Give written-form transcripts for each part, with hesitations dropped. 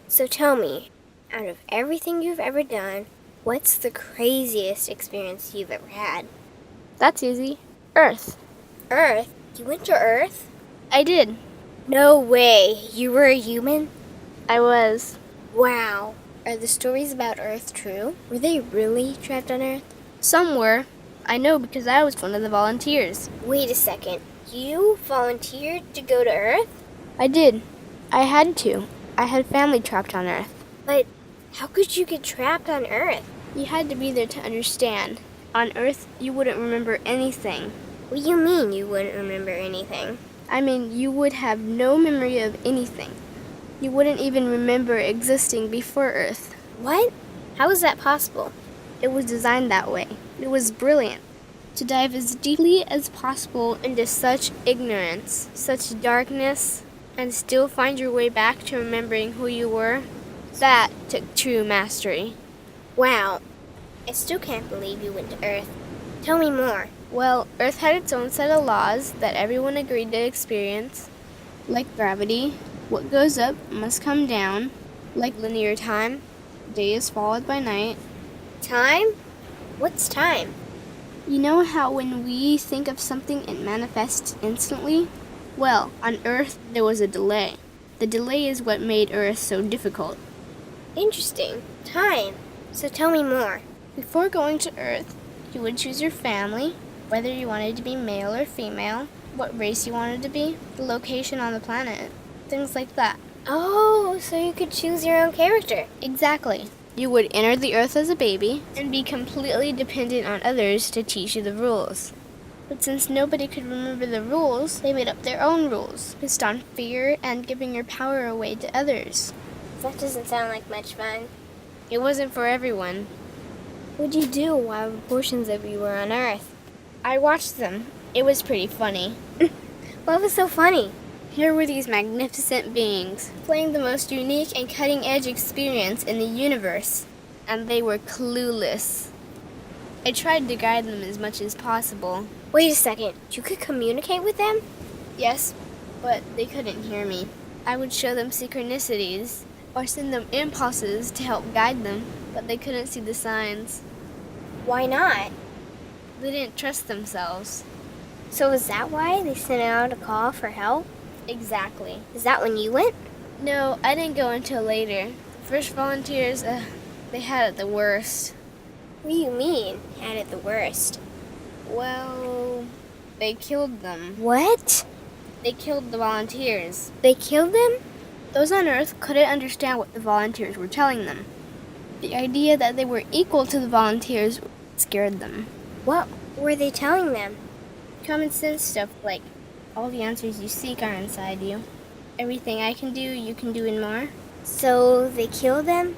So tell me, out of everything you've ever done, what's the craziest experience you've ever had? That's easy. Earth. Earth? You went to Earth? I did. No way. You were a human? I was. Wow. Are the stories about Earth true? Were they really trapped on Earth? Some were. I know because I was one of the volunteers. Wait a second. You volunteered to go to Earth? I did. I had to. I had family trapped on Earth. But how could you get trapped on Earth? You had to be there to understand. On Earth, you wouldn't remember anything. What do you mean you wouldn't remember anything? I mean, you would have no memory of anything. You wouldn't even remember existing before Earth. What? How is that possible? It was designed that way. It was brilliant. To dive as deeply as possible into such ignorance, such darkness, and still find your way back to remembering who you were, that took true mastery. Wow. I still can't believe you went to Earth. Tell me more. Well, Earth had its own set of laws that everyone agreed to experience, like gravity. What goes up must come down, like linear time. Day is followed by night. Time? What's time? You know how when we think of something it manifests instantly? Well, on Earth there was a delay. The delay is what made Earth so difficult. Interesting. Time. So tell me more. Before going to Earth, you would choose your family, whether you wanted to be male or female, what race you wanted to be, the location on the planet, things like that. Oh, so you could choose your own character. Exactly. You would enter the Earth as a baby and be completely dependent on others to teach you the rules. But since nobody could remember the rules, they made up their own rules, based on fear and giving your power away to others. That doesn't sound like much fun. It wasn't for everyone. What'd you do while portions of you were on Earth? I watched them. It was pretty funny. What was so funny? Here were these magnificent beings, playing the most unique and cutting-edge experience in the universe, and they were clueless. I tried to guide them as much as possible. Wait a second. You could communicate with them? Yes, but they couldn't hear me. I would show them synchronicities, or send them impulses to help guide them, but they couldn't see the signs. Why not? They didn't trust themselves. So is that why they sent out a call for help? Exactly. Is that when you went? No, I didn't go until later. The first volunteers, they had it the worst. What do you mean, had it the worst? Well, they killed them. What? They killed the volunteers. They killed them? Those on Earth couldn't understand what the volunteers were telling them. The idea that they were equal to the volunteers scared them. What were they telling them? Common sense stuff like, all the answers you seek are inside you. Everything I can do, you can do and more. So they killed them?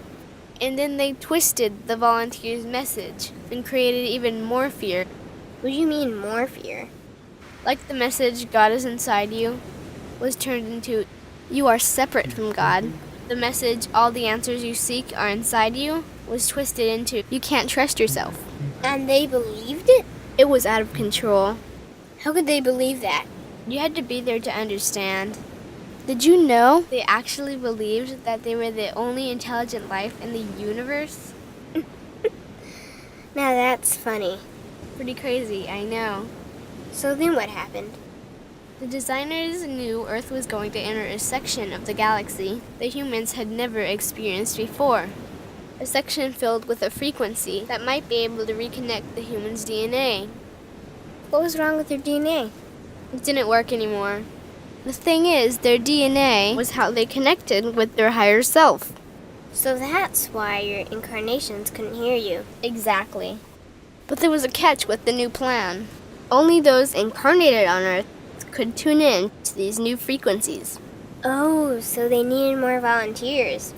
And then they twisted the volunteers' message and created even more fear. What do you mean more fear? Like the message, God is inside you, was turned into, you are separate from God. The message, all the answers you seek are inside you, was twisted into, you can't trust yourself. And they believed it? It was out of control. How could they believe that? You had to be there to understand. Did you know they actually believed that they were the only intelligent life in the universe? Now that's funny. Pretty crazy, I know. So then what happened? The designers knew Earth was going to enter a section of the galaxy the humans had never experienced before. A section filled with a frequency that might be able to reconnect the human's DNA. What was wrong with their DNA? It didn't work anymore. The thing is, their DNA was how they connected with their higher self. So that's why your incarnations couldn't hear you. Exactly. But there was a catch with the new plan. Only those incarnated on Earth could tune in to these new frequencies. Oh, so they needed more volunteers.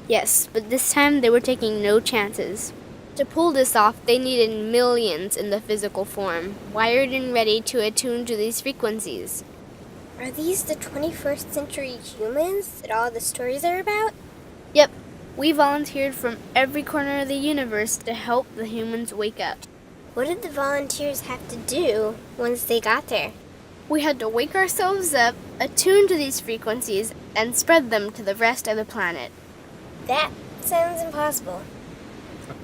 Yes, but this time they were taking no chances. To pull this off, they needed millions in the physical form, wired and ready to attune to these frequencies. Are these the 21st century humans that all the stories are about? Yep, we volunteered from every corner of the universe to help the humans wake up. What did the volunteers have to do once they got there? We had to wake ourselves up, attune to these frequencies, and spread them to the rest of the planet. That sounds impossible.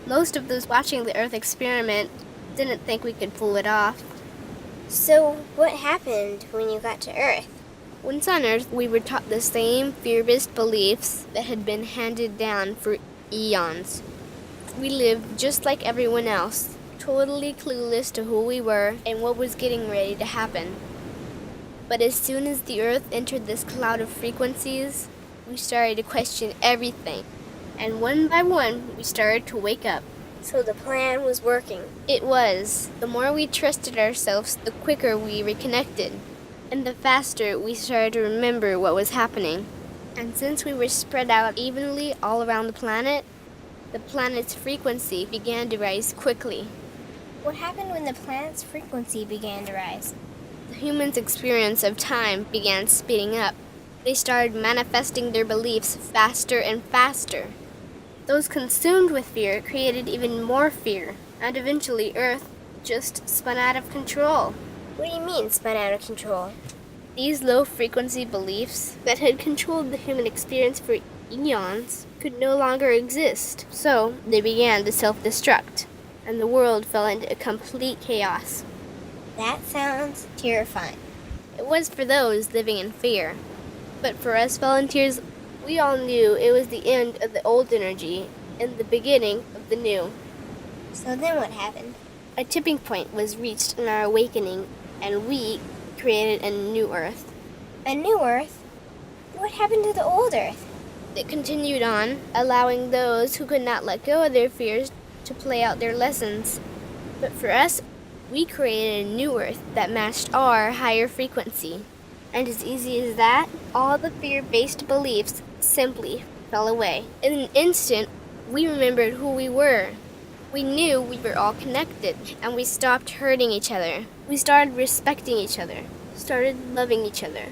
Most of those watching the Earth experiment didn't think we could pull it off. So, what happened when you got to Earth? Once on Earth, we were taught the same fear-based beliefs that had been handed down for eons. We lived just like everyone else, totally clueless to who we were and what was getting ready to happen. But as soon as the Earth entered this cloud of frequencies, we started to question everything. And one by one, we started to wake up. So the plan was working. It was. The more we trusted ourselves, the quicker we reconnected. And the faster we started to remember what was happening. And since we were spread out evenly all around the planet's frequency began to rise quickly. What happened when the planet's frequency began to rise? The humans' experience of time began speeding up. They started manifesting their beliefs faster and faster. Those consumed with fear created even more fear, and eventually Earth just spun out of control. What do you mean, spun out of control? These low-frequency beliefs that had controlled the human experience for eons could no longer exist, so they began to self-destruct, and the world fell into complete chaos. That sounds terrifying. It was for those living in fear, but for us volunteers, we all knew it was the end of the old energy and the beginning of the new. So then what happened? A tipping point was reached in our awakening, and we created a new Earth. A new Earth? What happened to the old Earth? It continued on, allowing those who could not let go of their fears to play out their lessons. But for us, we created a new Earth that matched our higher frequency. And as easy as that, all the fear-based beliefs simply fell away. In an instant, we remembered who we were. We knew we were all connected, and we stopped hurting each other. We started respecting each other, started loving each other.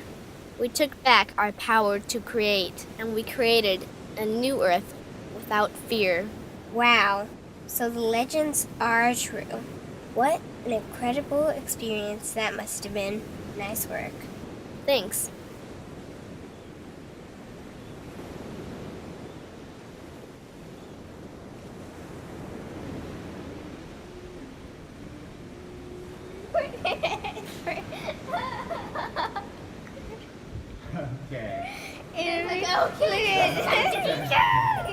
We took back our power to create, and we created a new Earth without fear. Wow. So the legends are true. What an incredible experience that must have been. Nice work. Thanks. Okay. It's like, okay.